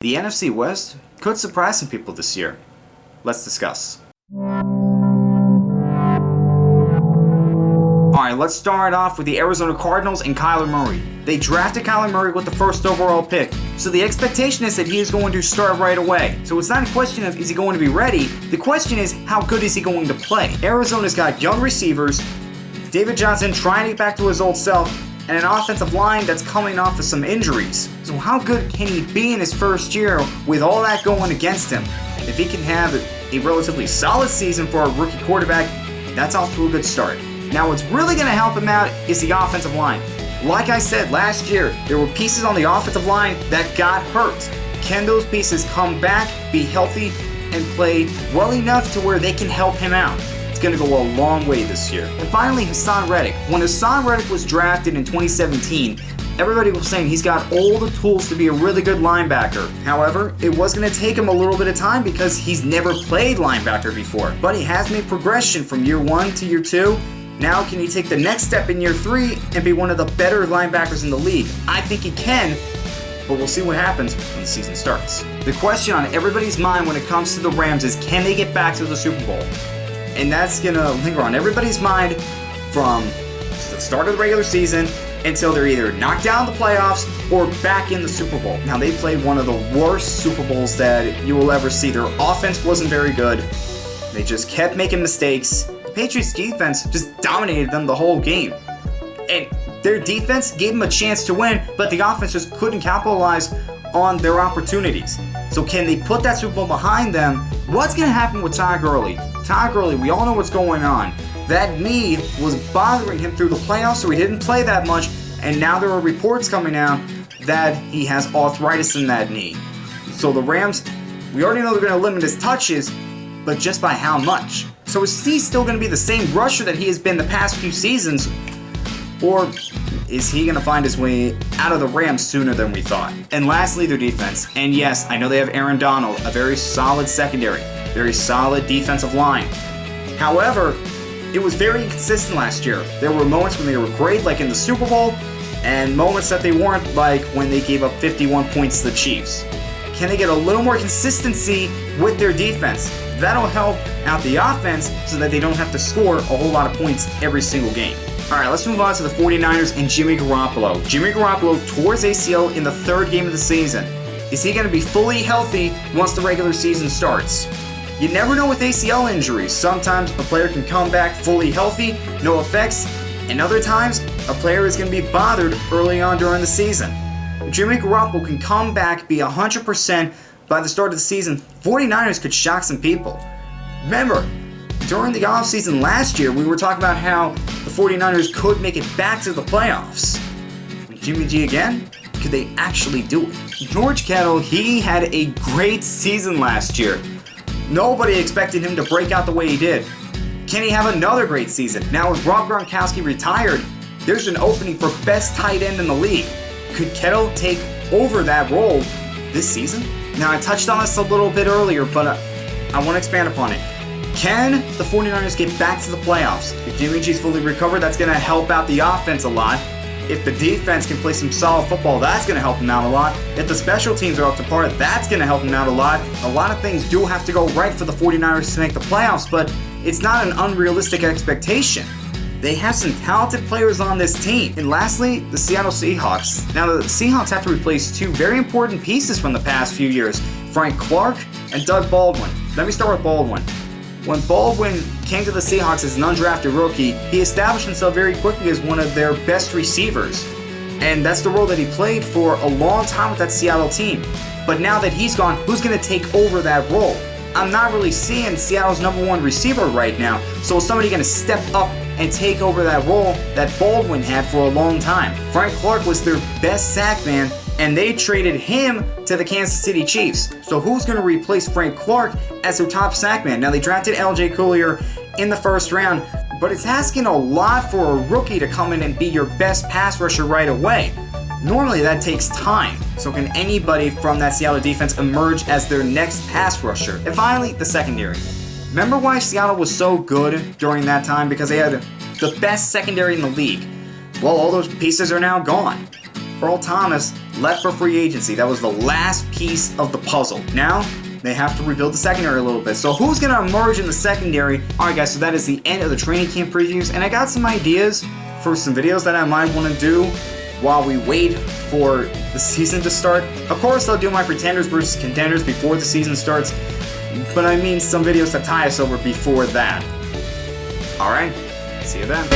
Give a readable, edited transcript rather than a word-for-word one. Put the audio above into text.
The NFC West could surprise some people this year. Let's discuss. Alright, let's start off with the Arizona Cardinals and Kyler Murray. They drafted Kyler Murray with the first overall pick, so the expectation is that he is going to start right away. So it's not a question of is he going to be ready, the question is how good is he going to play. Arizona's got young receivers, David Johnson trying to get back to his old self, and an offensive line that's coming off of some injuries. So how good can he be in his first year with all that going against him? If he can have a relatively solid season for a rookie quarterback, that's off to a good start. Now what's really going to help him out is the offensive line. Like I said last year, there were pieces on the offensive line that got hurt. Can those pieces come back, be healthy, and play well enough to where they can help him out? Going to go a long way this year. And finally, Hassan Reddick. When Hassan Reddick was drafted in 2017, everybody was saying he's got all the tools to be a really good linebacker. However, it was going to take him a little bit of time because he's never played linebacker before. But he has made progression from year 1 to year 2. Now can he take the next step in year 3 and be one of the better linebackers in the league? I think he can, but we'll see what happens when the season starts. The question on everybody's mind when it comes to the Rams is, can they get back to the Super Bowl? And that's going to linger on everybody's mind from the start of the regular season until they're either knocked out of the playoffs or back in the Super Bowl. Now, they played one of the worst Super Bowls that you will ever see. Their offense wasn't very good. They just kept making mistakes. The Patriots' defense just dominated them the whole game. And their defense gave them a chance to win, but the offense just couldn't capitalize on their opportunities. So can they put that Super Bowl behind them? What's going to happen with Todd Gurley? Todd Gurley, we all know what's going on. That knee was bothering him through the playoffs, so he didn't play that much, and now there are reports coming out that he has arthritis in that knee. So the Rams, we already know they're going to limit his touches, but just by how much? So is he still going to be the same rusher that he has been the past few seasons, or is he going to find his way out of the Rams sooner than we thought? And lastly, their defense. And yes, I know they have Aaron Donald, a very solid secondary, very solid defensive line. However, it was very inconsistent last year. There were moments when they were great, like in the Super Bowl, and moments that they weren't, like when they gave up 51 points to the Chiefs. Can they get a little more consistency with their defense? That'll help out the offense so that they don't have to score a whole lot of points every single game. Alright, let's move on to the 49ers and Jimmy Garoppolo. Jimmy Garoppolo tore his ACL in the third game of the season. Is he going to be fully healthy once the regular season starts? You never know with ACL injuries. Sometimes a player can come back fully healthy, no effects, and other times a player is going to be bothered early on during the season. If Jimmy Garoppolo can come back, be 100% by the start of the season, 49ers could shock some people. Remember, during the offseason last year, we were talking about how the 49ers could make it back to the playoffs. Jimmy G again? Could they actually do it? George Kittle, he had a great season last year. Nobody expected him to break out the way he did. Can he have another great season? Now with Rob Gronkowski retired, there's an opening for best tight end in the league. Could Kittle take over that role this season? Now I touched on this a little bit earlier, but I want to expand upon it. Can the 49ers get back to the playoffs? If Jimmy G's fully recovered, that's going to help out the offense a lot. If the defense can play some solid football, that's going to help him out a lot. If the special teams are up to par, that's going to help him out a lot. A lot of things do have to go right for the 49ers to make the playoffs, but it's not an unrealistic expectation. They have some talented players on this team. And lastly, the Seattle Seahawks. Now, the Seahawks have to replace two very important pieces from the past few years, Frank Clark and Doug Baldwin. Let me start with Baldwin. When Baldwin came to the Seahawks as an undrafted rookie, he established himself very quickly as one of their best receivers. And that's the role that he played for a long time with that Seattle team. But now that he's gone, who's going to take over that role? I'm not really seeing Seattle's number one receiver right now, so is somebody going to step up and take over that role that Baldwin had for a long time? Frank Clark was their best sack man, and they traded him to the Kansas City Chiefs. So who's going to replace Frank Clark as their top sack man? Now they drafted LJ Collier in the first round, but it's asking a lot for a rookie to come in and be your best pass rusher right away. Normally that takes time. So can anybody from that Seattle defense emerge as their next pass rusher? And finally, the secondary. Remember why Seattle was so good during that time? Because they had the best secondary in the league. Well, all those pieces are now gone. Earl Thomas left for free agency. That was the last piece of the puzzle. Now, they have to rebuild the secondary a little bit. So who's going to emerge in the secondary? Alright guys, so that is the end of the training camp previews. And I got some ideas for some videos that I might want to do while we wait for the season to start. Of course, I'll do my pretenders versus contenders before the season starts. But I mean some videos to tie us over before that. Alright, see you then.